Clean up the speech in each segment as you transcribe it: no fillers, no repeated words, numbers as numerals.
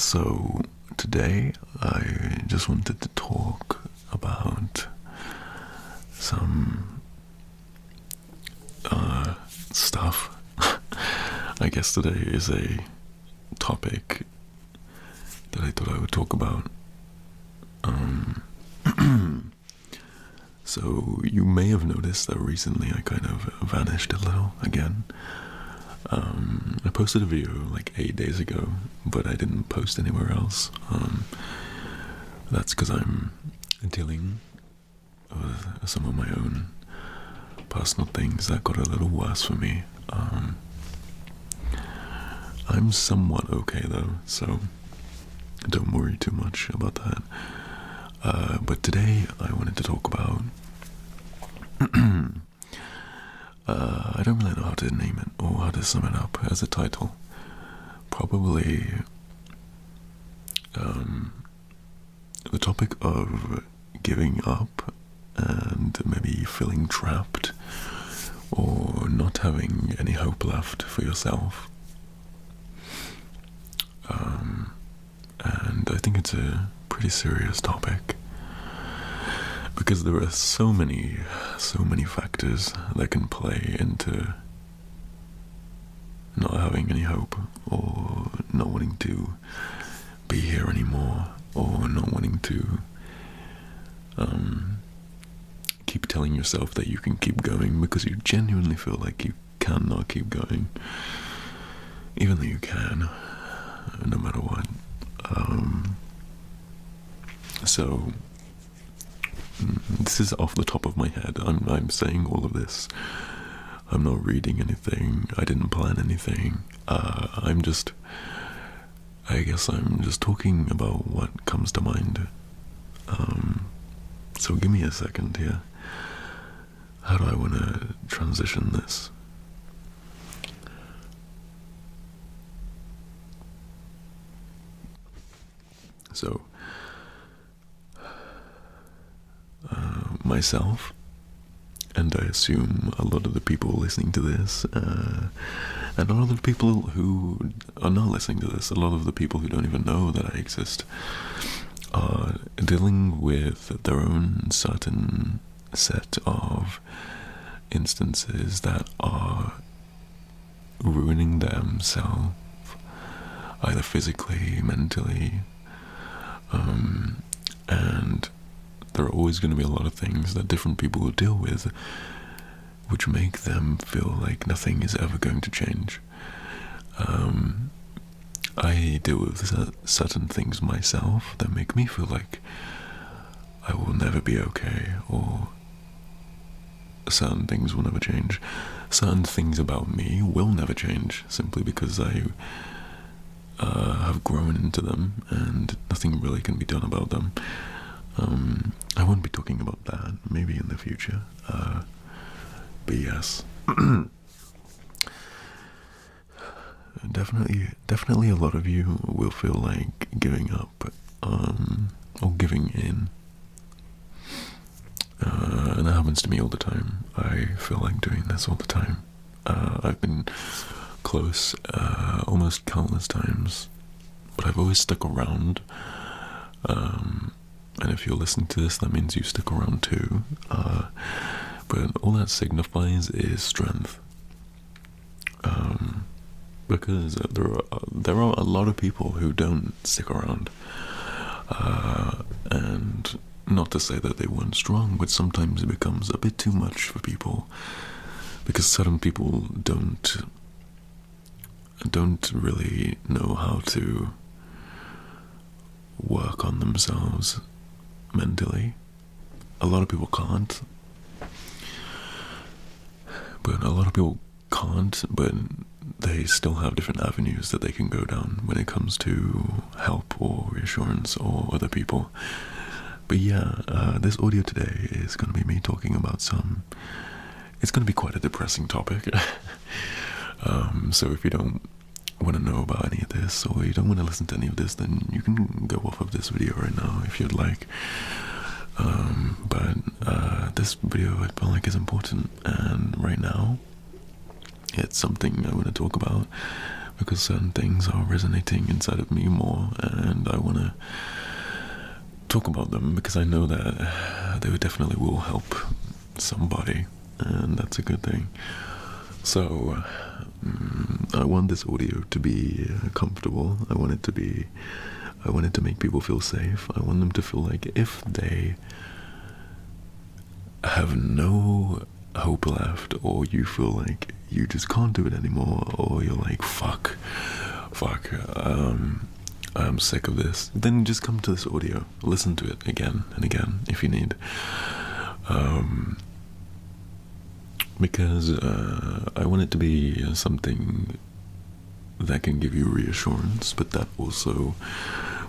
So today I just wanted to talk about some stuff. I guess today is a topic that I thought I would talk about. So you may have noticed that recently I kind of vanished a little again. I posted a video like 8 days ago, but I didn't post anywhere else. That's because I'm dealing with some of my own personal things that got a little worse for me. I'm somewhat okay though, so don't worry too much about that. But today I wanted to talk about I don't really know how to name it or how to sum it up as a title. Probably the topic of giving up and maybe feeling trapped or not having any hope left for yourself. And I think it's a pretty serious topic because there are so many factors that can play into not having any hope or not wanting to be here anymore or not wanting to keep telling yourself that you can keep going because you genuinely feel like you cannot keep going even though you can, no matter what. So this is off the top of my head. I'm saying all of this. I'm not reading anything. I didn't plan anything. I guess I'm just talking about what comes to mind. So give me a second here. How do I want to transition this? So, myself, and I assume a lot of the people listening to this, and a lot of the people who are not listening to this, a lot of the people who don't even know that I exist, are dealing with their own certain set of instances that are ruining themselves, either physically, mentally, and there are always going to be a lot of things that different people will deal with which make them feel like nothing is ever going to change. I deal with certain things myself that make me feel like I will never be okay, or certain things will never change. Certain things about me will never change simply because I have grown into them and nothing really can be done about them. I won't be talking about that, maybe in the future, but yes. Definitely a lot of you will feel like giving up, or giving in, and that happens to me all the time. I feel like doing this all the time. I've been close almost countless times, but I've always stuck around, and if you're listening to this, that means you stick around too, but all that signifies is strength, because there are a lot of people who don't stick around, and not to say that they weren't strong, but sometimes it becomes a bit too much for people, because certain people don't really know how to work on themselves mentally. A lot of people can't, but they still have different avenues that they can go down when it comes to help or reassurance or other people. But yeah, this audio today is going to be me talking about it's going to be quite a depressing topic. So if you don't want to know about any of this, or you don't want to listen to any of this, then you can go off of this video right now if you'd like. But this video I feel like is important, and right now it's something I want to talk about because certain things are resonating inside of me more, and I want to talk about them because I know that they definitely will help somebody, and that's a good thing. So I want this audio to be comfortable. I want it to make people feel safe. I want them to feel like if they have no hope left, or you feel like you just can't do it anymore, or you're like, fuck, I'm sick of this, then just come to this audio, listen to it again and again if you need. Because I want it to be something that can give you reassurance, but that also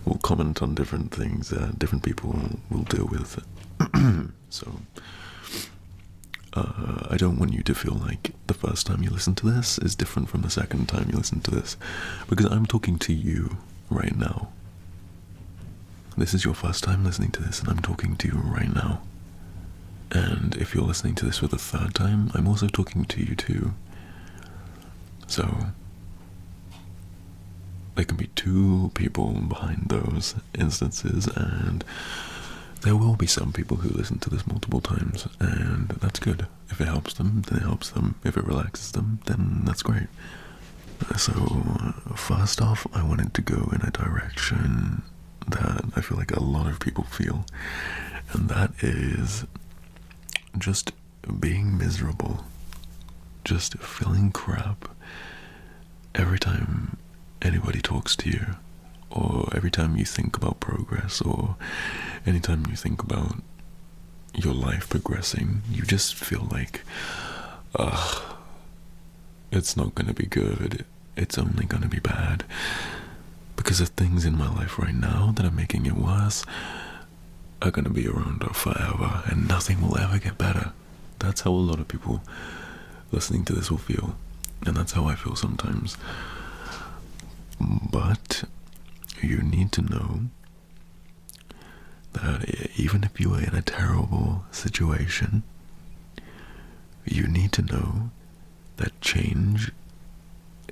will comment on different things that different people will deal with. So I don't want you to feel like the first time you listen to this is different from the second time you listen to this, because I'm talking to you right now. This is your first time listening to this, and I'm talking to you right now. And if you're listening to this for the third time, I'm also talking to you too. So there can be two people behind those instances, and there will be some people who listen to this multiple times, and that's good. If it helps them, then it helps them. If it relaxes them, then that's great. So first off, I wanted to go in a direction that I feel like a lot of people feel, and that is just being miserable, just feeling crap every time anybody talks to you, or every time you think about progress, or anytime you think about your life progressing. You just feel like, it's not going to be good, it's only going to be bad, because the things in my life right now that are making it worse are going to be around forever, and nothing will ever get better. That's how a lot of people listening to this will feel, and that's how I feel sometimes. But you need to know that even if you are in a terrible situation, you need to know that change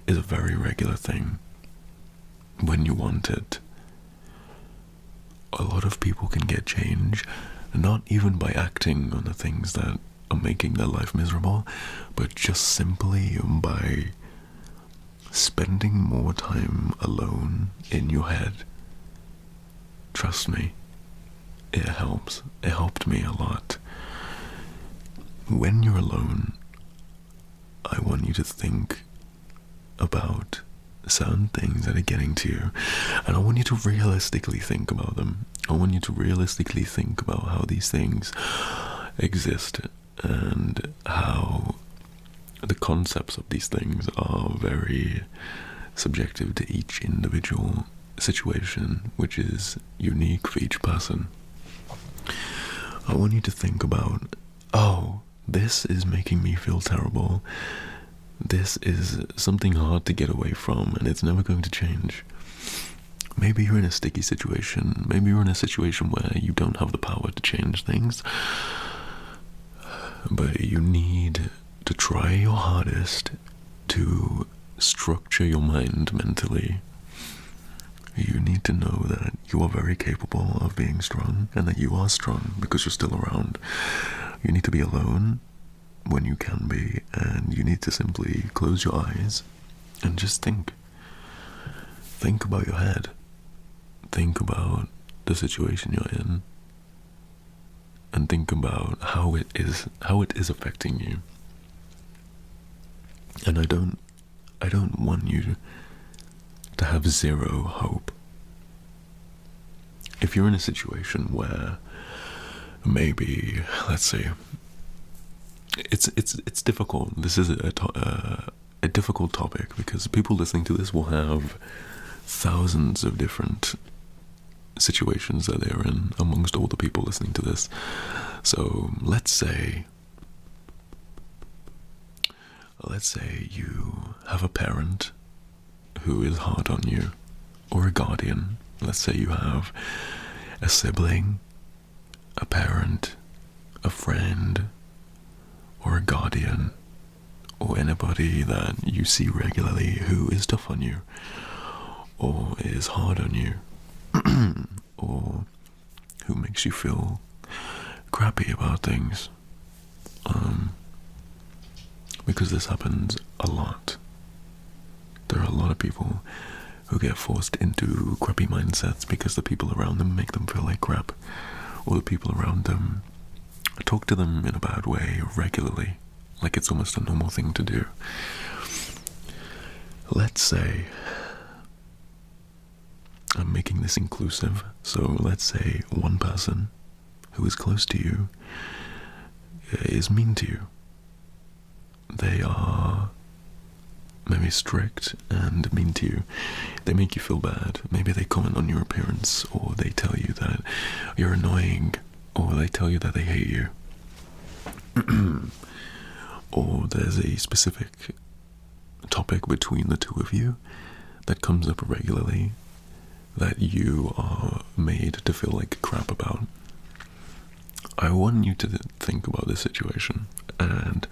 is a very regular thing when you want it. A lot of people can get change, not even by acting on the things that are making their life miserable, but just simply by spending more time alone in your head. Trust me, it helps. It helped me a lot. When you're alone, I want you to think about certain things that are getting to you, and I want you to realistically think about them. I want you to realistically think about how these things exist, and how the concepts of these things are very subjective to each individual situation, which is unique for each person. I want you to think about, oh, this is making me feel terrible. This is something hard to get away from, and it's never going to change. Maybe you're in a sticky situation. Maybe you're in a situation where you don't have the power to change things, but you need to try your hardest to structure your mind mentally. You need to know that you are very capable of being strong, and that you are strong because you're still around. You need to be alone when you can be, and you need to simply close your eyes and just think. Think about your head. Think about the situation you're in, and think about how it is affecting you. And I don't want you to have zero hope. If you're in a situation where maybe, let's say, it's difficult. This is a difficult topic, because people listening to this will have thousands of different situations that they are in amongst all the people listening to this. So let's say you have a parent who is hard on you, or a guardian. Let's say you have a sibling, a parent, a friend, or a guardian, or anybody that you see regularly who is tough on you, or is hard on you, or who makes you feel crappy about things. Because this happens a lot. There are a lot of people who get forced into crappy mindsets because the people around them make them feel like crap, or the people around them talk to them in a bad way regularly, like it's almost a normal thing to do. Let's say, I'm making this inclusive, so let's say one person who is close to you is mean to you. They are maybe strict and mean to you. They make you feel bad. Maybe they comment on your appearance, or they tell you that you're annoying, or they tell you that they hate you. Or there's a specific topic between the two of you that comes up regularly that you are made to feel like crap about. I want you to think about this situation, and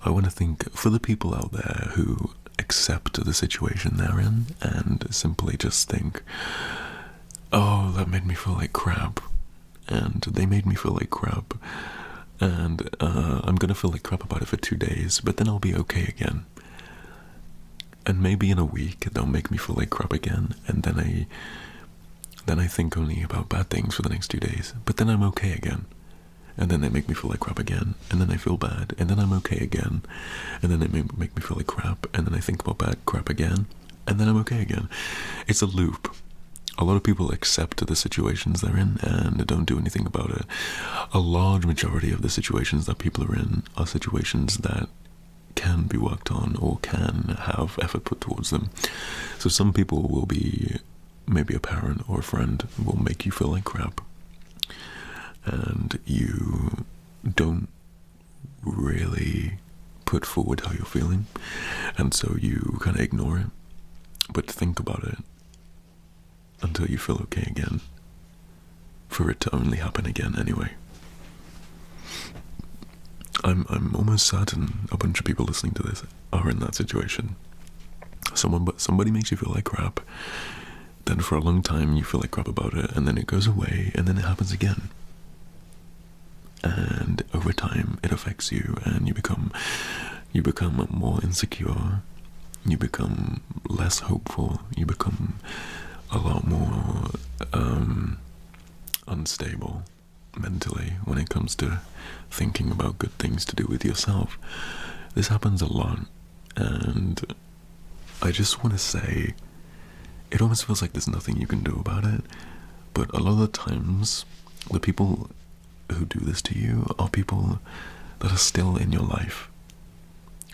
I want to think for the people out there who accept the situation they're in and simply just think, oh, that made me feel like crap, and they made me feel like crap, and I'm gonna feel like crap about it for 2 days, but then I'll be okay again. And maybe in a week they'll make me feel like crap again, and then I think only about bad things for the next 2 days, but then I'm okay again. And then they make me feel like crap again, and then I feel bad, and then I'm okay again, and then they make me feel like crap, and then I think about bad crap again, and then I'm okay again. It's a loop. A lot of people accept the situations they're in and don't do anything about it. A large majority of the situations that people are in are situations that can be worked on or can have effort put towards them. So some people will be, maybe a parent or a friend will make you feel like crap, and you don't really put forward how you're feeling, and so you kind of ignore it, but think about it until you feel okay again, for it to only happen again anyway. I'm almost certain a bunch of people listening to this are in that situation. Somebody makes you feel like crap, then for a long time you feel like crap about it, and then it goes away, and then it happens again. And over time it affects you, and you become more insecure, you become less hopeful, you become a lot more unstable mentally when it comes to thinking about good things to do with yourself. This happens a lot, and I just want to say, it almost feels like there's nothing you can do about it, but a lot of the times the people who do this to you are people that are still in your life.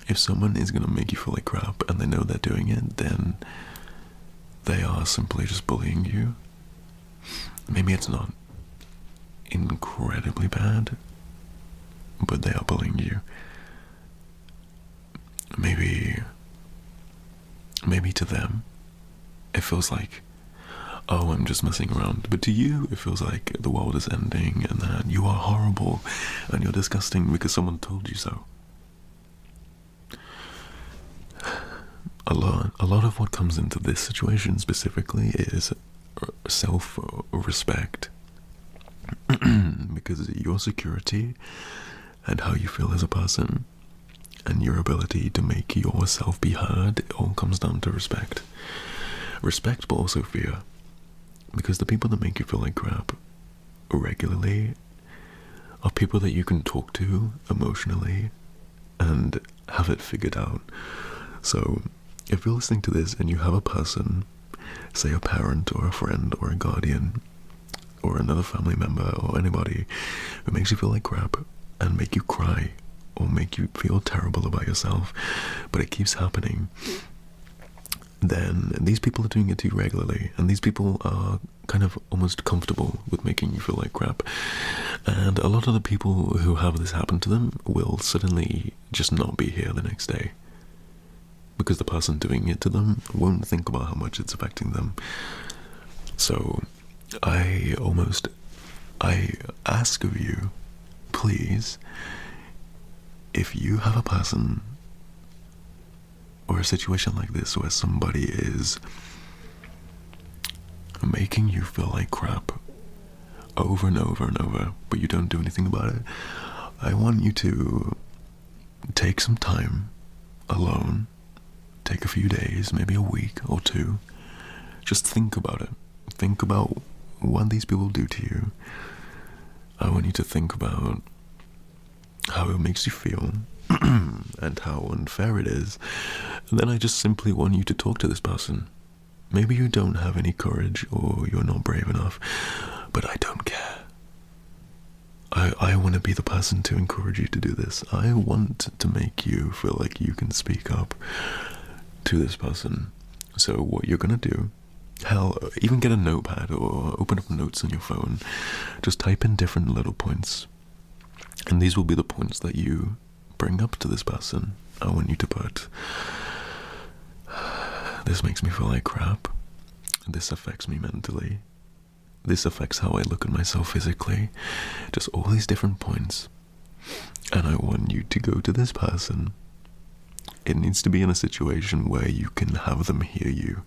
If someone is going to make you feel like crap and they know they're doing it, then they are simply just bullying you. Maybe it's not incredibly bad, but they are bullying you. Maybe to them it feels like, oh, I'm just messing around. But to you, it feels like the world is ending and that you are horrible and you're disgusting because someone told you so. A lot of what comes into this situation specifically is self-respect. Because your security and how you feel as a person and your ability to make yourself be heard, it all comes down to respect. Respect, but also fear. Because the people that make you feel like crap regularly are people that you can talk to emotionally and have it figured out. So if you're listening to this and you have a person, say a parent or a friend or a guardian or another family member or anybody who makes you feel like crap and make you cry or make you feel terrible about yourself, but it keeps happening, then these people are doing it to you regularly, and these people are kind of almost comfortable with making you feel like crap. And a lot of the people who have this happen to them will suddenly just not be here the next day, because the person doing it to them won't think about how much it's affecting them. So I ask of you, please, if you have a person or a situation like this where somebody is making you feel like crap over and over and over, but you don't do anything about it, I want you to take some time alone, take a few days, maybe a week or two, just think about it. Think about what these people do to you. I want you to think about how it makes you feel and how unfair it is. And then I just simply want you to talk to this person. Maybe you don't have any courage or you're not brave enough, but I don't care. I want to be the person to encourage you to do this. I want to make you feel like you can speak up to this person. So what you're going to do, hell, even get a notepad or open up notes on your phone. Just type in different little points. And these will be the points that you bring up to this person. I want you to put, this makes me feel like crap. This affects me mentally. This affects how I look at myself physically. Just all these different points. And I want you to go to this person. It needs to be in a situation where you can have them hear you.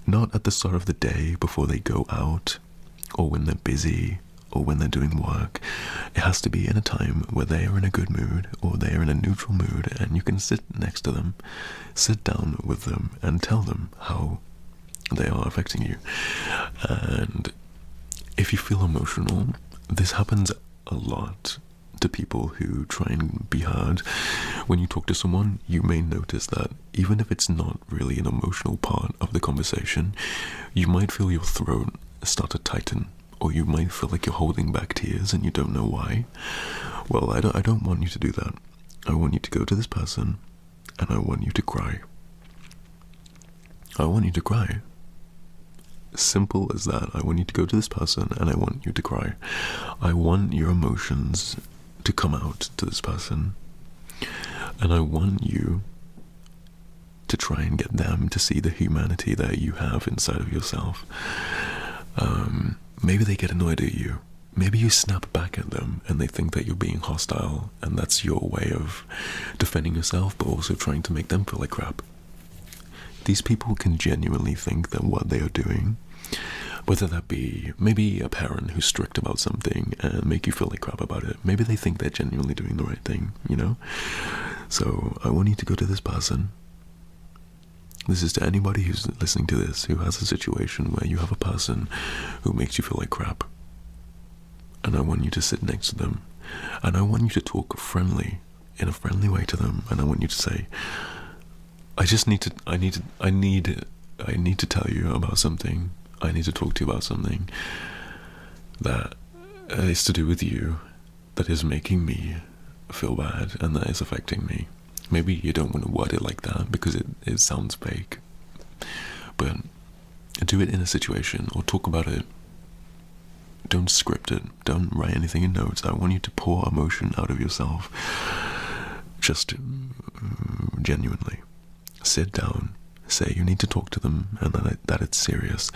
Not at the start of the day before they go out, or when they're busy, or when they're doing work. It has to be in a time where they are in a good mood, or they are in a neutral mood, and you can sit next to them, sit down with them, and tell them how they are affecting you. And if you feel emotional, this happens a lot to people who try and be heard. When you talk to someone, you may notice that even if it's not really an emotional part of the conversation, you might feel your throat start to tighten, or you might feel like you're holding back tears and you don't know why. Well, I don't want you to do that. I want you to go to this person and I want you to cry. I want you to cry. Simple as that. I want you to go to this person and I want you to cry. I want your emotions to come out to this person, and I want you to try and get them to see the humanity that you have inside of yourself. Maybe they get annoyed at you. Maybe you snap back at them and they think that you're being hostile, and that's your way of defending yourself, but also trying to make them feel like crap. These people can genuinely think that what they are doing, whether that be maybe a parent who's strict about something and make you feel like crap about it, maybe they think they're genuinely doing the right thing, you know? So I want you to go to this person. This is to anybody who's listening to this, who has a situation where you have a person who makes you feel like crap. And I want you to sit next to them. And I want you to talk friendly, in a friendly way to them. And I want you to say, I need to tell you about something. I need to talk to you about something that is to do with you, that is making me feel bad and that is affecting me. Maybe you don't want to word it like that because it sounds fake, but do it in a situation or talk about it. Don't script it. Don't write anything in notes. I want you to pour emotion out of yourself. Just genuinely. Sit down. Say you need to talk to them and that it's serious.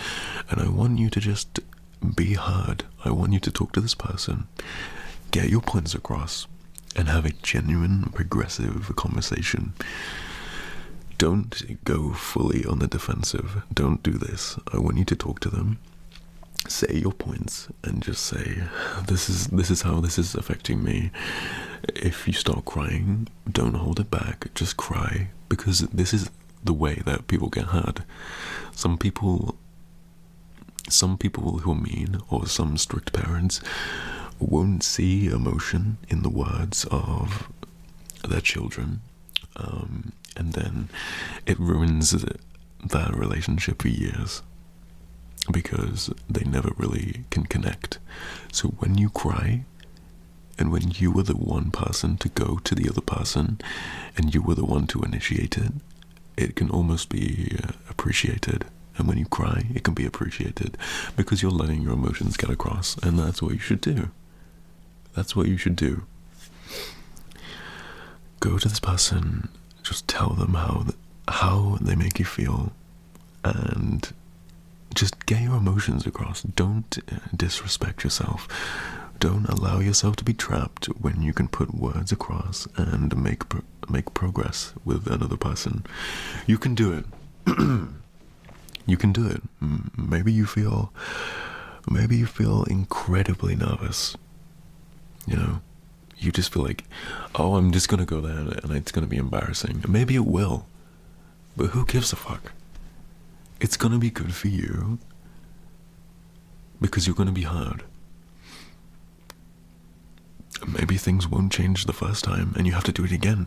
And I want you to just be heard. I want you to talk to this person. Get your points across. And have a genuine, progressive conversation. Don't go fully on the defensive. Don't do this. I want you to talk to them. Say your points and just say, this is how this is affecting me. If you start crying, don't hold it back. Just cry, because this is the way that people get hurt. Some people who are mean, or some strict parents, won't see emotion in the words of their children, and then it ruins that relationship for years because they never really can connect. So when you cry, and when you were the one person to go to the other person and you were the one to initiate it, it can almost be appreciated. And when you cry, it can be appreciated because you're letting your emotions get across, and that's what you should do. That's what you should do. Go to this person, just tell them how they make you feel, and just get your emotions across. Don't disrespect yourself. Don't allow yourself to be trapped when you can put words across and make progress with another person. You can do it. You can do it. Maybe you feel incredibly nervous. You know, you just feel like, oh, I'm just gonna go there and it's gonna be embarrassing. Maybe it will, but who gives a fuck? It's gonna be good for you because you're gonna be heard. Maybe things won't change the first time and you have to do it again.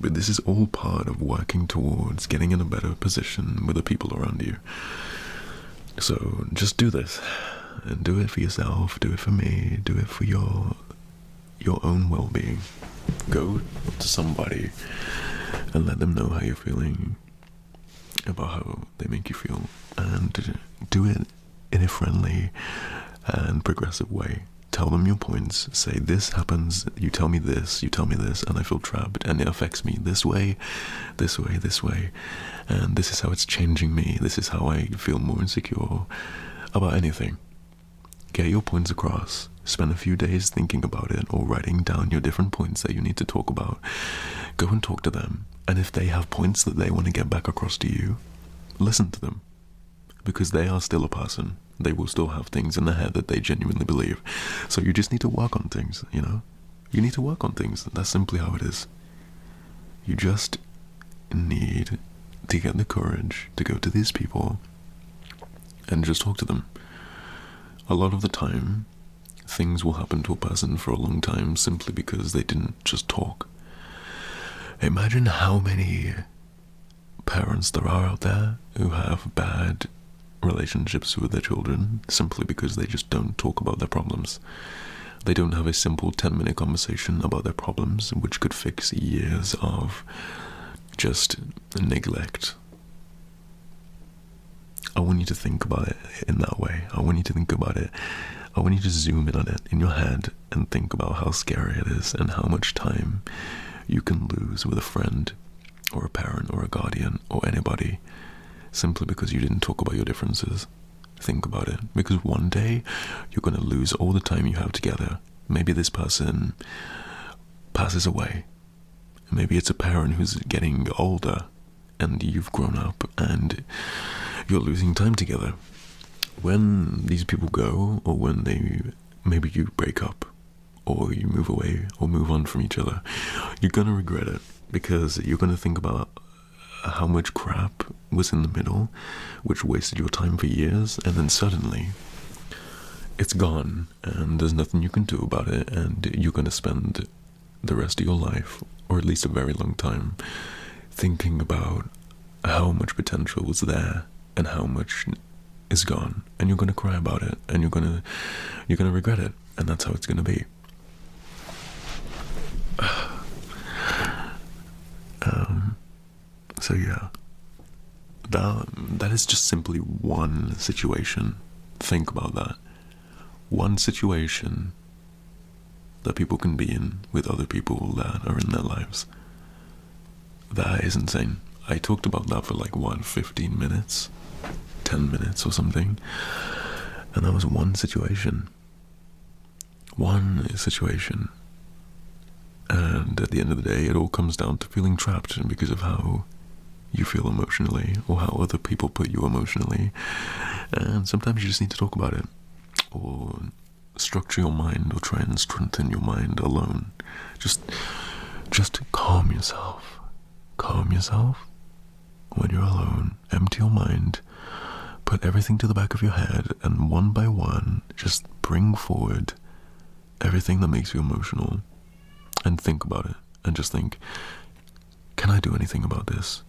But this is all part of working towards getting in a better position with the people around you. So just do this, and do it for yourself, do it for me, do it for your own well-being. Go to somebody and let them know how you're feeling, about how they make you feel, and do it in a friendly and progressive way. Tell them your points, say this happens, you tell me this, and I feel trapped, and it affects me this way, and this is how it's changing me, this is how I feel more insecure about anything. Get your points across, spend a few days thinking about it, or writing down your different points that you need to talk about. Go and talk to them, and if they have points that they want to get back across to you, listen to them, because they are still a person. They will still have things in their head that they genuinely believe. So you just need to work on things, you know? You need to work on things. That's simply how it is. You just need to get the courage to go to these people and just talk to them. A lot of the time, things will happen to a person for a long time simply because they didn't just talk. Imagine how many parents there are out there who have bad relationships with their children simply because they just don't talk about their problems. They don't have a simple 10-minute conversation about their problems, which could fix years of just neglect. I want you to think about it in that way. I want you to think about it. I want you to zoom in on it in your head and think about how scary it is and how much time you can lose with a friend or a parent or a guardian or anybody simply because you didn't talk about your differences. Think about it, because one day you're going to lose all the time you have together. Maybe this person passes away. Maybe it's a parent who's getting older and you've grown up and you're losing time together. When these people go, or when maybe you break up or you move away or move on from each other, you're going to regret it, because you're going to think about how much crap was in the middle, which wasted your time for years, and then suddenly it's gone, and there's nothing you can do about it, and you're going to spend the rest of your life, or at least a very long time, thinking about how much potential was there and how much is gone, and you're going to cry about it, and you're going to regret it, and that's how it's going to be. So yeah, that is just simply one situation. Think about that. One situation that people can be in with other people that are in their lives. That is insane. I talked about that for like, 15 minutes? 10 minutes or something. And that was one situation. One situation. And at the end of the day, it all comes down to feeling trapped because of how you feel emotionally, or how other people put you emotionally. And sometimes you just need to talk about it, or structure your mind, or try and strengthen your mind alone. Just calm yourself. Calm yourself when you're alone. Empty your mind. Put everything to the back of your head, and one by one, just bring forward everything that makes you emotional, and think about it. And just think, can I do anything about this?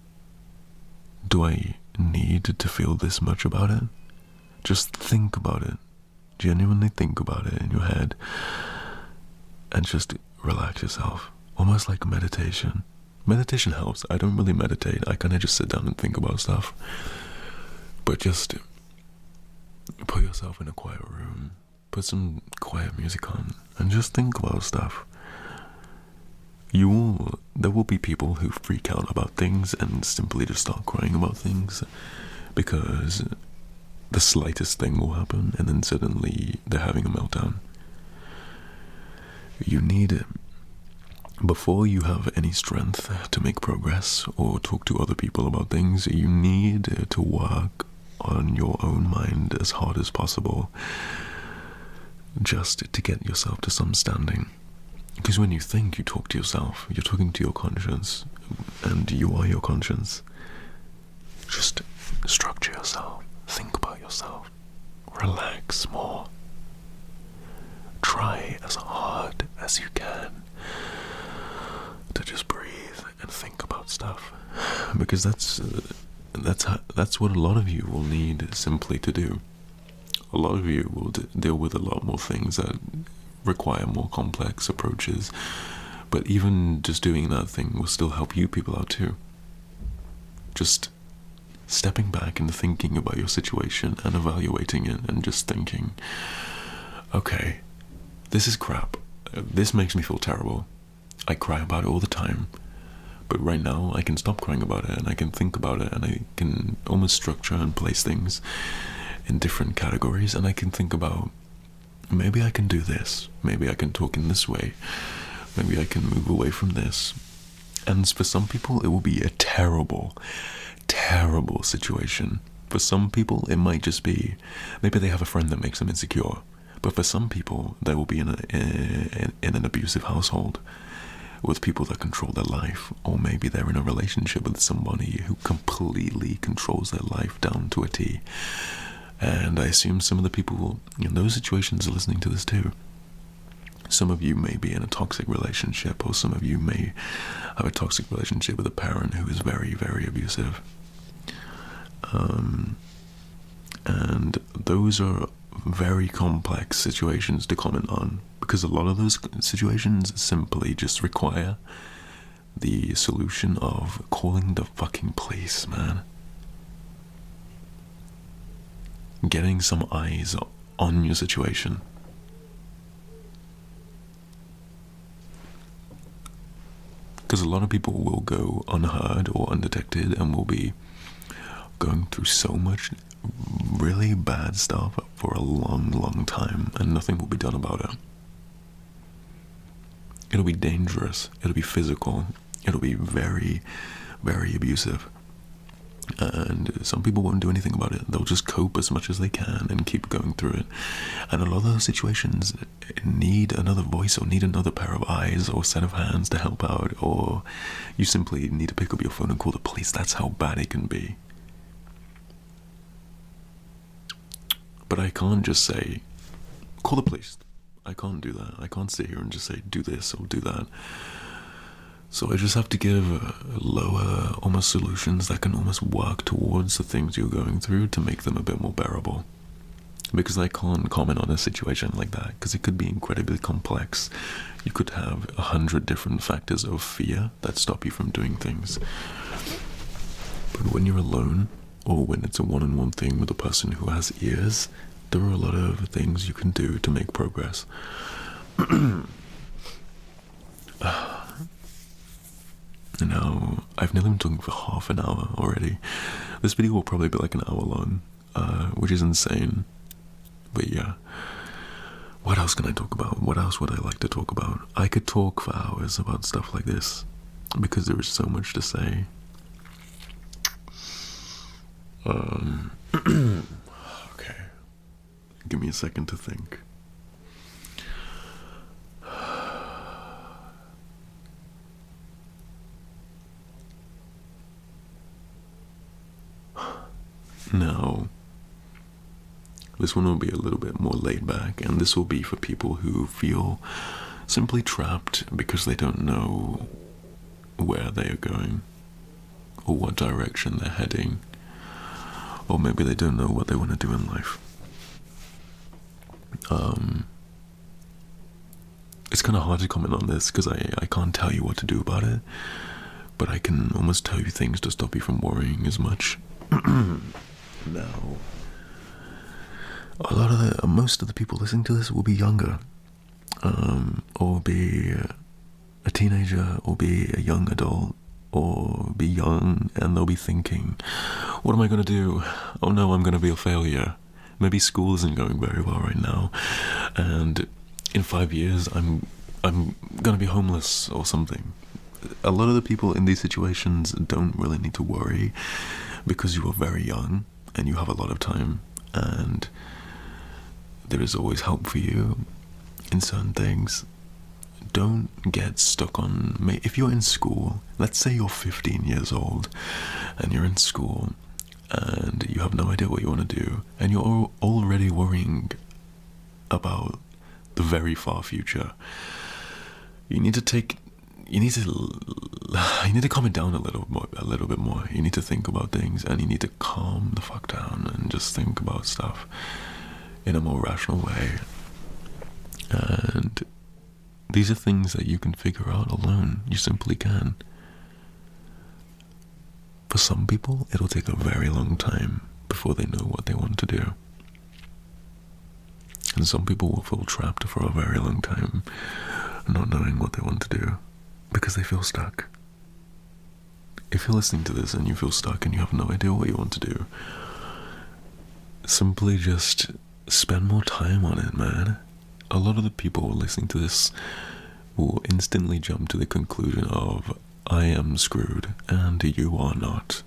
Do I need to feel this much about it? Just think about it. Genuinely think about it in your head. And just relax yourself. Almost like meditation. Meditation helps. I don't really meditate. I kind of just sit down and think about stuff. But just put yourself in a quiet room. Put some quiet music on. And just think about stuff. There will be people who freak out about things and simply just start crying about things because the slightest thing will happen and then suddenly they're having a meltdown. You need it. Before you have any strength to make progress or talk to other people about things, you need to work on your own mind as hard as possible, just to get yourself to some standing. Because when you think, you talk to yourself, you're talking to your conscience, and you are your conscience. Just structure yourself, think about yourself, relax more. Try as hard as you can to just breathe and think about stuff, because that's what a lot of you will need simply to do. A lot of you will deal with a lot more things that require more complex approaches, but even just doing that thing will still help you people out too. Just stepping back and thinking about your situation and evaluating it and just thinking, okay, this is crap. This makes me feel terrible. I cry about it all the time. But right now, I can stop crying about it, and I can think about it, and I can almost structure and place things in different categories, and I can think about, maybe I can do this, maybe I can talk in this way, maybe I can move away from this. And for some people, it will be a terrible, terrible situation. For some people, it might just be, maybe they have a friend that makes them insecure. But for some people, they will be in an abusive household with people that control their life, or maybe they're in a relationship with somebody who completely controls their life down to a T. And I assume some of the people in those situations are listening to this too. Some of you may be in a toxic relationship, or some of you may have a toxic relationship with a parent who is very, very abusive. And those are very complex situations to comment on, because a lot of those situations simply just require the solution of calling the fucking police, man. Getting some eyes on your situation. Because a lot of people will go unheard or undetected and will be going through so much really bad stuff for a long, long time, and nothing will be done about it. It'll be dangerous, it'll be physical, it'll be very, very abusive. And some people won't do anything about it. They'll just cope as much as they can and keep going through it. And a lot of those situations need another voice, or need another pair of eyes or set of hands to help out, or you simply need to pick up your phone and call the police. That's how bad it can be. But I can't just say, call the police. I can't do that. I can't sit here and just say, do this or do that. So I just have to give lower, almost solutions that can almost work towards the things you're going through to make them a bit more bearable. Because I can't comment on a situation like that, because it could be incredibly complex. You could have 100 different factors of fear that stop you from doing things. But when you're alone, or when it's a one-on-one thing with a person who has ears, there are a lot of things you can do to make progress. Now, I've nearly been talking for half an hour already. This video will probably be like an hour long, which is insane. But yeah, what else can I talk about? What else would I like to talk about? I could talk for hours about stuff like this, because there is so much to say. Okay. Give me a second to think. Now, this one will be a little bit more laid back, and this will be for people who feel simply trapped because they don't know where they are going, or what direction they're heading, or maybe they don't know what they want to do in life. It's kind of hard to comment on this because I can't tell you what to do about it, but I can almost tell you things to stop you from worrying as much. Now, most of the people listening to this will be younger, or be a teenager, or be a young adult, or be young, and they'll be thinking, what am I going to do? Oh no, I'm going to be a failure. Maybe school isn't going very well right now, and in 5 years I'm I'm gonna be homeless or something. A lot of the people in these situations don't really need to worry because you are very young and you have a lot of time, and there is always help for you in certain things. Don't get stuck on. If you're in school, let's say you're 15 years old and you're in school and you have no idea what you want to do, and you're already worrying about the very far future. You need to calm it down a little bit more. You need to think about things, and you need to calm the fuck down and just think about stuff in a more rational way. And these are things that you can figure out alone. You simply can. For some people, it'll take a very long time before they know what they want to do. And some people will feel trapped for a very long time, not knowing what they want to do, because they feel stuck. If you're listening to this and you feel stuck and you have no idea what you want to do, simply just spend more time on it, man. A lot of the people listening to this will instantly jump to the conclusion of, I am screwed, and you are not.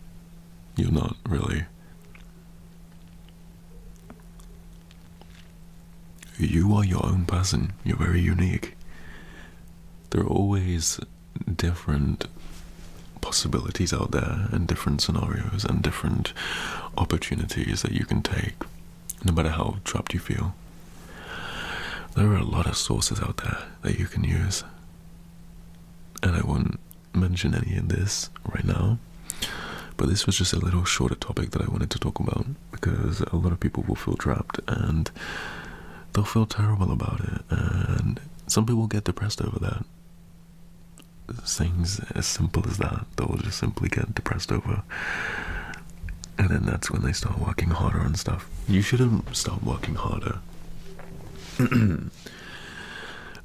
You're not, really. You are your own person. You're very unique. There are always different possibilities out there, and different scenarios, and different opportunities that you can take, no matter how trapped you feel. There are a lot of sources out there that you can use, and I won't mention any in this right now, but this was just a little shorter topic that I wanted to talk about, because a lot of people will feel trapped, and they'll feel terrible about it, and some people get depressed over that. Things as simple as that, they'll just simply get depressed over, and then that's when they start working harder on stuff. You shouldn't start working harder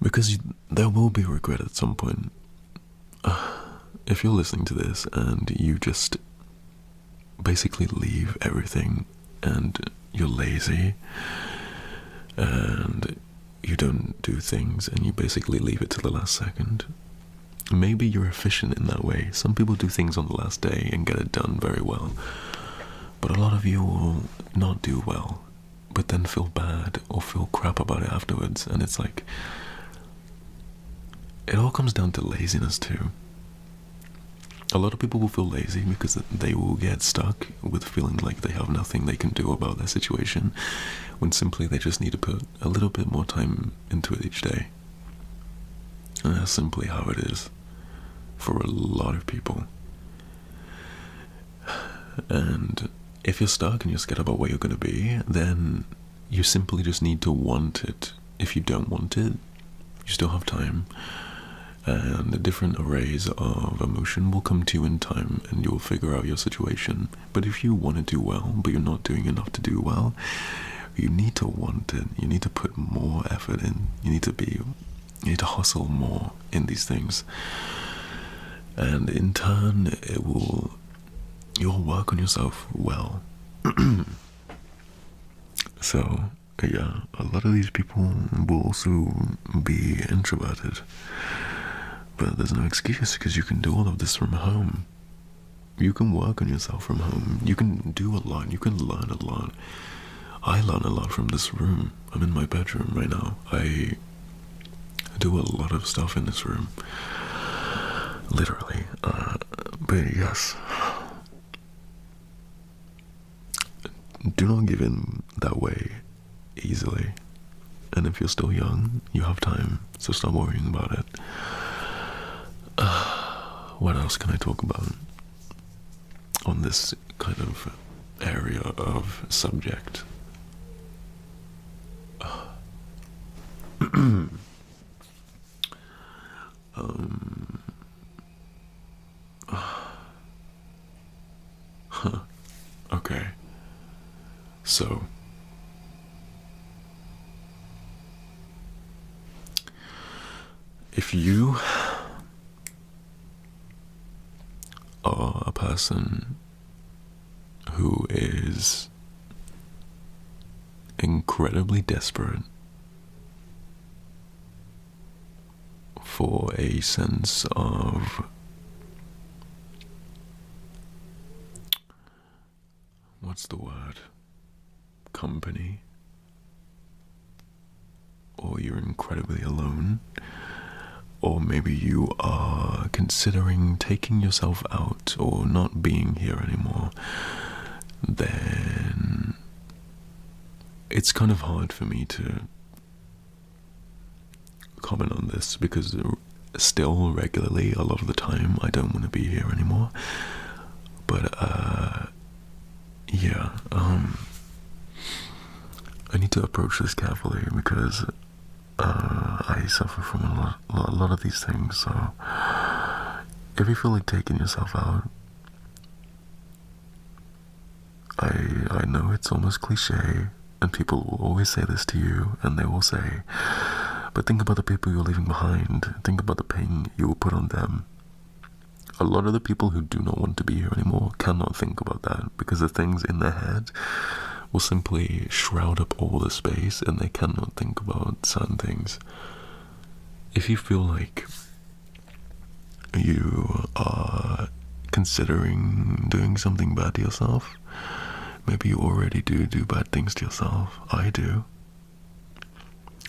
because there will be regret at some point. If you're listening to this and you just basically leave everything, and you're lazy, and you don't do things, and you basically leave it to the last second, maybe you're efficient in that way. Some people do things on the last day and get it done very well, but a lot of you will not do well, but then feel bad or feel crap about it afterwards. And it's like, it all comes down to laziness too. A lot of people will feel lazy because they will get stuck with feeling like they have nothing they can do about their situation, when simply they just need to put a little bit more time into it each day. And that's simply how it is for a lot of people. And if you're stuck and you're scared about where you're going to be, then you simply just need to want it. If you don't want it, you still have time, and the different arrays of emotion will come to you in time, and you'll figure out your situation. But if you want to do well, but you're not doing enough to do well, you need to want it. You need to put more effort in. You need to hustle more in these things, and in turn you'll work on yourself well. So yeah, a lot of these people will also be introverted, but there's no excuse, because you can do all of this from home. You can work on yourself from home. You can do a lot. You can learn a lot. I learn a lot from this room. I'm in my bedroom right now. I do a lot of stuff in this room, literally. But yes, do not give in that way easily. And if you're still young, you have time, so stop worrying about it. What else can I talk about on this kind of area of subject? Okay, so if you are a person who is incredibly desperate for a sense of what's the word? Company, or you're incredibly alone, or maybe you are considering taking yourself out or not being here anymore, then it's kind of hard for me to comment on this because still regularly, a lot of the time, I don't want to be here anymore. But yeah, I need to approach this carefully because I suffer from a lot of these things. So if you feel like taking yourself out, I know it's almost cliche, and people will always say this to you, and they will say, but think about the people you're leaving behind. Think about the pain you will put on them. A lot of the people who do not want to be here anymore cannot think about that because the things in their head will simply shroud up all the space and they cannot think about certain things. If you feel like you are considering doing something bad to yourself, maybe you already do bad things to yourself. I do.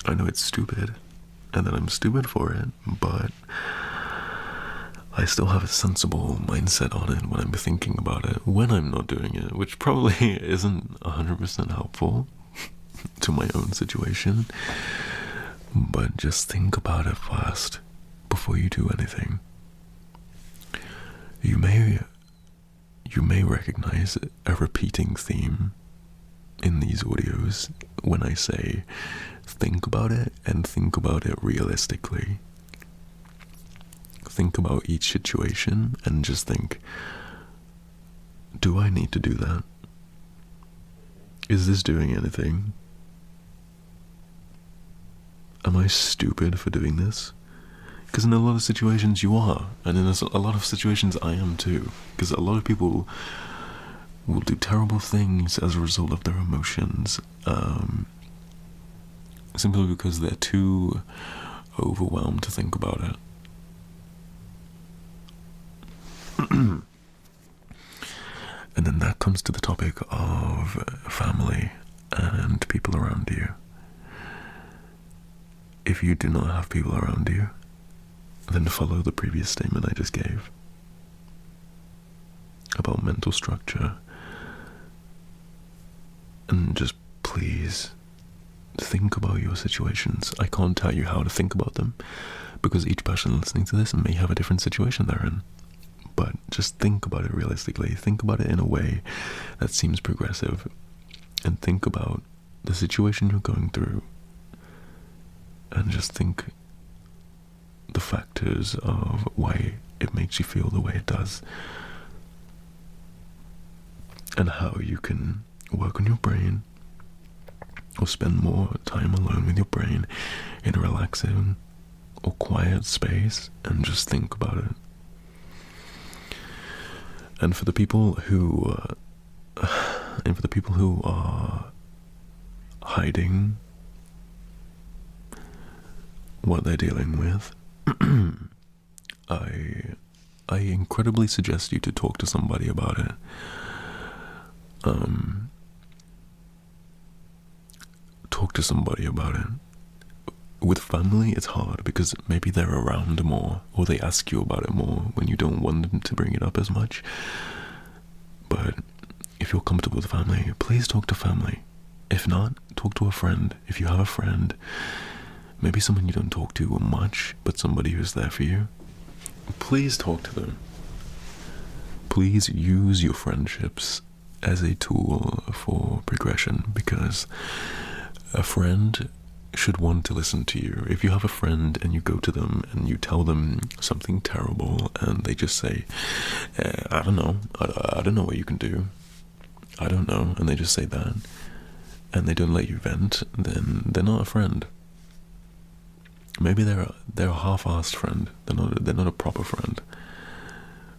I know it's stupid, and that I'm stupid for it, but I still have a sensible mindset on it when I'm thinking about it, when I'm not doing it, which probably isn't 100% helpful to my own situation, but just think about it first before you do anything. You may recognize a repeating theme in these audios when I say think about it and think about it realistically. Think about each situation and just think, do I need to do that? Is this doing anything? Am I stupid for doing this? Because in a lot of situations you are, and in a lot of situations I am too, because a lot of people will do terrible things as a result of their emotions, simply because they're too overwhelmed to think about it. And then that comes to the topic of family and people around you. If you do not have people around you, then follow the previous statement I just gave about mental structure, and just please think about your situations. I can't tell you how to think about them because each person listening to this may have a different situation they're in. But just think about it realistically. Think about it in a way that seems progressive. And think about the situation you're going through. And just think the factors of why it makes you feel the way it does. And how you can work on your brain or spend more time alone with your brain in a relaxing or quiet space and just think about it. And for the people who are hiding what they're dealing with, I incredibly suggest you to talk to somebody about it. Talk to somebody about it. With family, it's hard because maybe they're around more, or they ask you about it more when you don't want them to bring it up as much. But if you're comfortable with family, please talk to family. If not, talk to a friend. If you have a friend, maybe someone you don't talk to much, but somebody who's there for you, please talk to them. Please use your friendships as a tool for progression, because a friend should want to listen to you. If you have a friend and you go to them and you tell them something terrible and they just say, I don't know, I don't know what you can do, I don't know, and they just say that, and they don't let you vent, then they're not a friend. Maybe they're a half-assed friend. They're not a proper friend.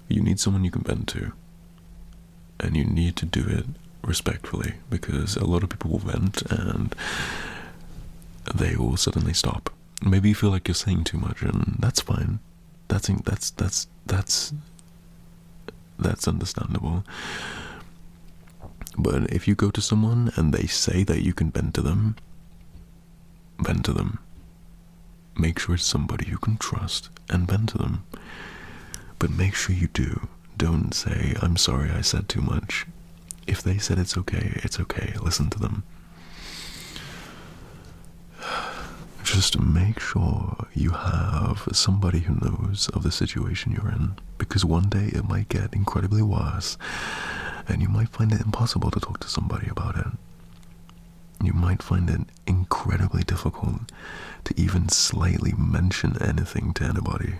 You need someone you can vent to, and you need to do it respectfully, because a lot of people will vent and they will suddenly stop Maybe you feel like you're saying too much, and that's fine. That's understandable. But if you go to someone and they say that you can vent to them, vent to them. Make sure it's somebody you can trust and vent to them. But make sure you do. Don't say, I'm sorry I said too much. If they said it's okay, it's okay. Listen to them. Just make sure you have somebody who knows of the situation you're in, because one day it might get incredibly worse, and you might find it impossible to talk to somebody about it. You might find it incredibly difficult to even slightly mention anything to anybody.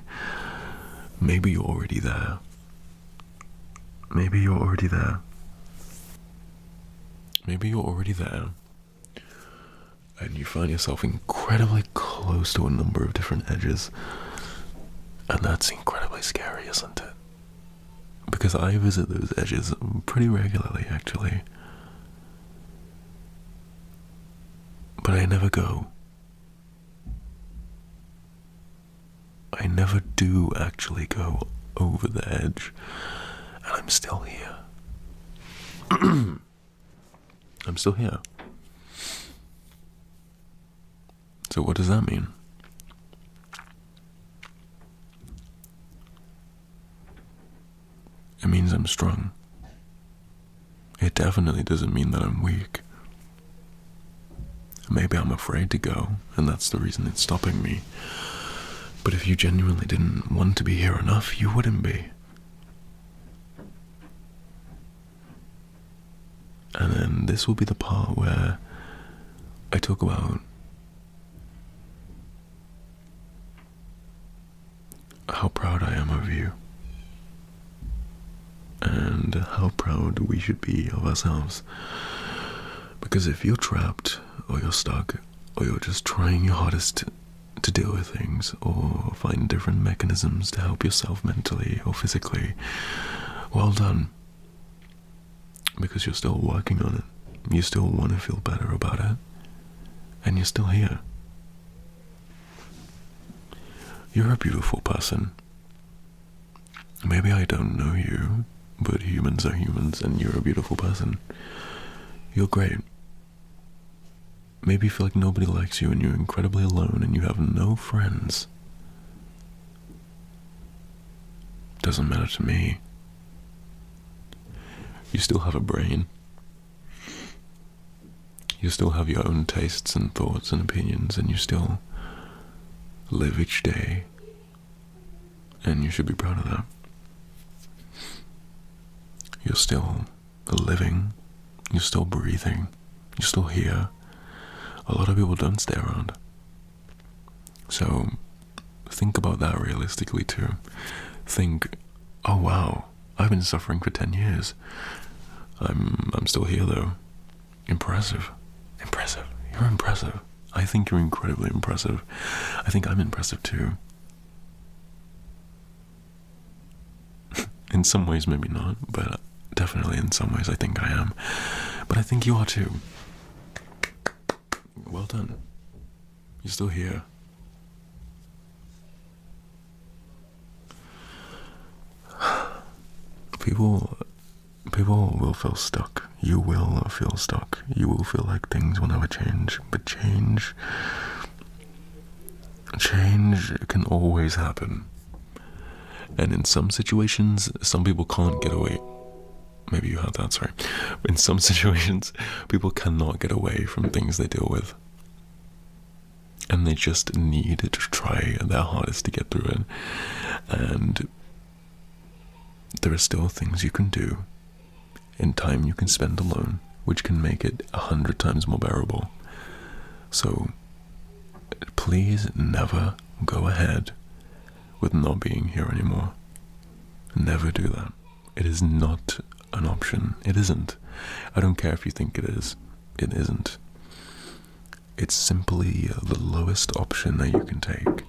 Maybe you're already there. Maybe you're already there. Maybe you're already there. And you find yourself incredibly close to a number of different edges. And that's incredibly scary, isn't it? Because I visit those edges pretty regularly, actually. But I never go. I never do actually go over the edge. And I'm still here. I'm still here. So what does that mean? It means I'm strong. It definitely doesn't mean that I'm weak. Maybe I'm afraid to go, and that's the reason it's stopping me. But if you genuinely didn't want to be here enough, you wouldn't be. And then this will be the part where I talk about how proud I am of you, and how proud we should be of ourselves. Because if you're trapped, or you're stuck, or you're just trying your hardest to deal with things, or find different mechanisms to help yourself mentally or physically, well done. Because you're still working on it. You still want to feel better about it. And you're still here. You're a beautiful person. Maybe I don't know you, but humans are humans, and you're a beautiful person. You're great. Maybe you feel like nobody likes you and you're incredibly alone and you have no friends. Doesn't matter to me. You still have a brain. You still have your own tastes and thoughts and opinions, and you still live each day. And you should be proud of that. You're still living. You're still breathing. You're still here. A lot of people don't stay around. So think about that realistically too. Think, oh wow, I've been suffering for 10 years. I'm still here though. Impressive. Impressive. You're impressive. I think you're incredibly impressive. I think I'm impressive too. In some ways maybe not, but definitely in some ways I think I am. But I think you are too. Well done. You're still here. People will feel stuck. You will feel stuck. You will feel like things will never change. But change can always happen. And in some situations, some people can't get away. Maybe you heard that, sorry. In some situations, people cannot get away from things they deal with. And they just need to try their hardest to get through it. And there are still things you can do in time you can spend alone, which can make it 100 times more bearable. So please never go ahead with not being here anymore. Never do that. It is not an option. It isn't. I don't care if you think it is. It isn't. It's simply the lowest option that you can take.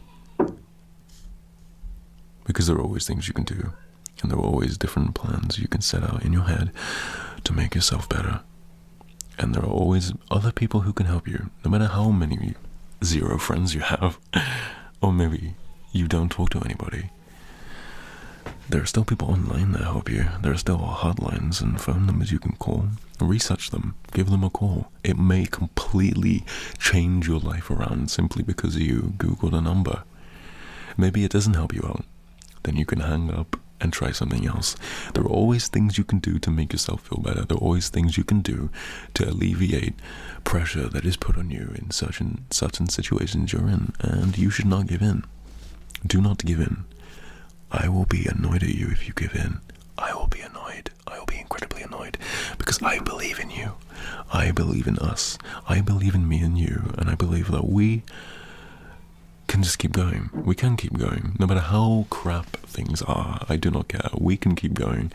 Because there are always things you can do. And there are always different plans you can set out in your head to make yourself better. And there are always other people who can help you, no matter how many 0 friends you have, or maybe you don't talk to anybody. There are still people online that help you. There are still hotlines and phone numbers you can call. Research them. Give them a call. It may completely change your life around simply because you Googled a number. Maybe it doesn't help you out. Then you can hang up and try something else. There are always things you can do to make yourself feel better. There are always things you can do to alleviate pressure that is put on you in certain situations you're in. And you should not give in. Do not give in. I will be annoyed at you if you give in. I will be annoyed. I will be incredibly annoyed because I believe in you. I believe in us. I believe in me and you, and I believe that we can just keep going. We can keep going. No matter how crap things are, I do not care. We can keep going.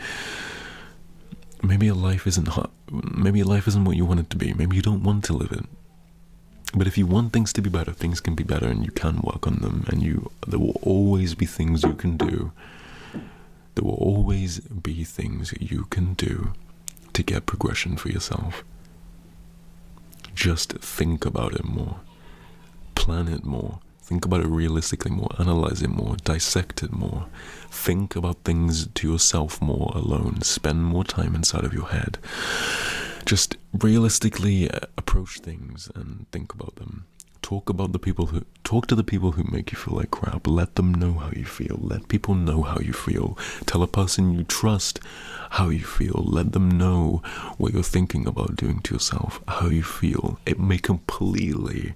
Maybe life isn't hot. Maybe life isn't what you want it to be. Maybe you don't want to live it. But if you want things to be better, things can be better, and you can work on them, and there will always be things you can do. There will always be things you can do to get progression for yourself. Just think about it more. Plan it more. Think about it realistically more. Analyze it more. Dissect it more. Think about things to yourself more alone. Spend more time inside of your head. Just realistically approach things and think about them. Talk to the people who make you feel like crap. Let them know how you feel. Let people know how you feel. Tell a person you trust how you feel. Let them know what you're thinking about doing to yourself, how you feel. It may completely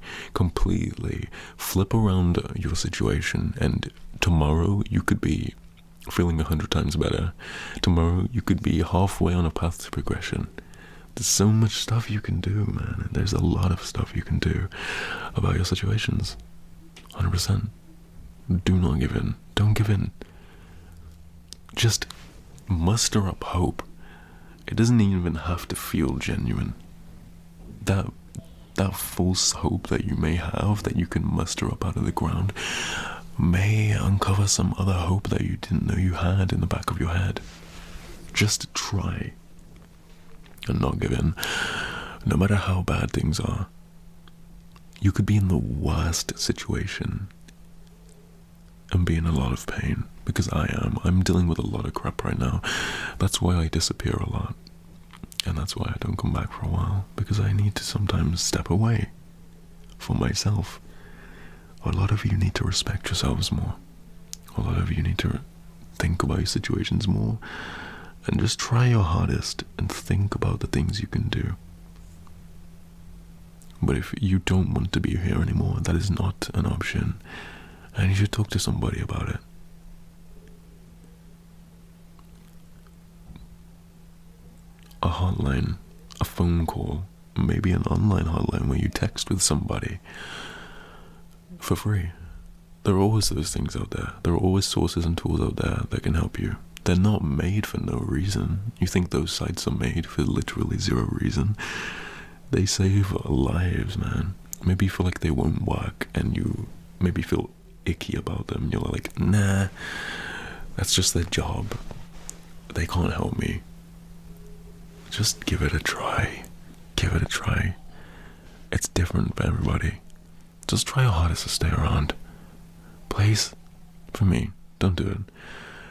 flip around your situation, and tomorrow you could be feeling 100 times better. Tomorrow you could be halfway on a path to progression. There's so much stuff you can do, man. There's a lot of stuff you can do about your situations. 100%. Do not give in. Don't give in. Just muster up hope. It doesn't even have to feel genuine. That false hope that you may have, that you can muster up out of the ground, may uncover some other hope that you didn't know you had in the back of your head. Just try. And not give in. No matter how bad things are, you could be in the worst situation and be in a lot of pain, because I'm dealing with a lot of crap right now. That's why I disappear a lot, and that's why I don't come back for a while, because I need to sometimes step away for myself. A lot of you need to respect yourselves more. A lot of you need to think about your situations more. And just try your hardest and think about the things you can do. But if you don't want to be here anymore, that is not an option. And you should talk to somebody about it. A hotline, a phone call, maybe an online hotline where you text with somebody for free. There are always those things out there. There are always sources and tools out there that can help you. They're not made for no reason. You think those sites are made for literally 0 reason? They save lives, man. Maybe you feel like they won't work, and you maybe feel icky about them. You're like, nah, that's just their job. They can't help me. Just give it a try. Give it a try. It's different for everybody. Just try your hardest to stay around. Please, for me, don't do it.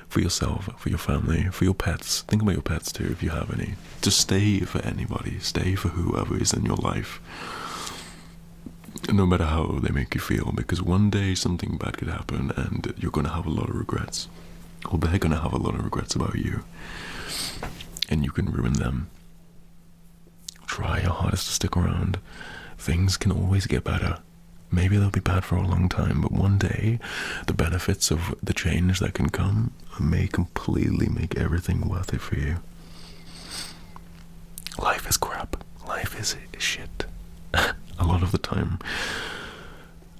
For yourself, for your family, for your pets. Think about your pets too, if you have any. Just stay for anybody. Stay for whoever is in your life. No matter how they make you feel, because one day something bad could happen and you're going to have a lot of regrets. Or they're going to have a lot of regrets about you. And you can ruin them. Try your hardest to stick around. Things can always get better. Maybe they'll be bad for a long time, but one day, the benefits of the change that can come may completely make everything worth it for you. Life is crap. Life is shit. A lot of the time.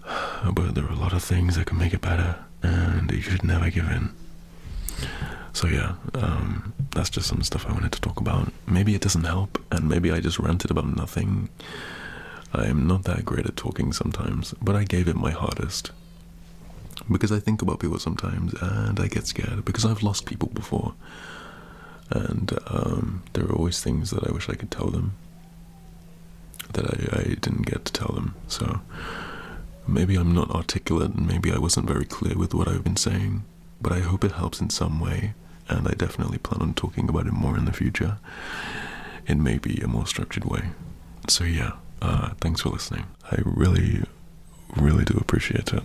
But there are a lot of things that can make it better, and you should never give in. So yeah, that's just some stuff I wanted to talk about. Maybe it doesn't help, and maybe I just ranted about nothing. I'm not that great at talking sometimes, but I gave it my hardest. Because I think about people sometimes, and I get scared, because I've lost people before. And there are always things that I wish I could tell them, that I didn't get to tell them. So Maybe I'm not articulate and maybe I wasn't very clear with what I've been saying, but I hope it helps in some way, and I definitely plan on talking about it more in the future, in maybe a more structured way. So yeah, thanks for listening. I really, really do appreciate it.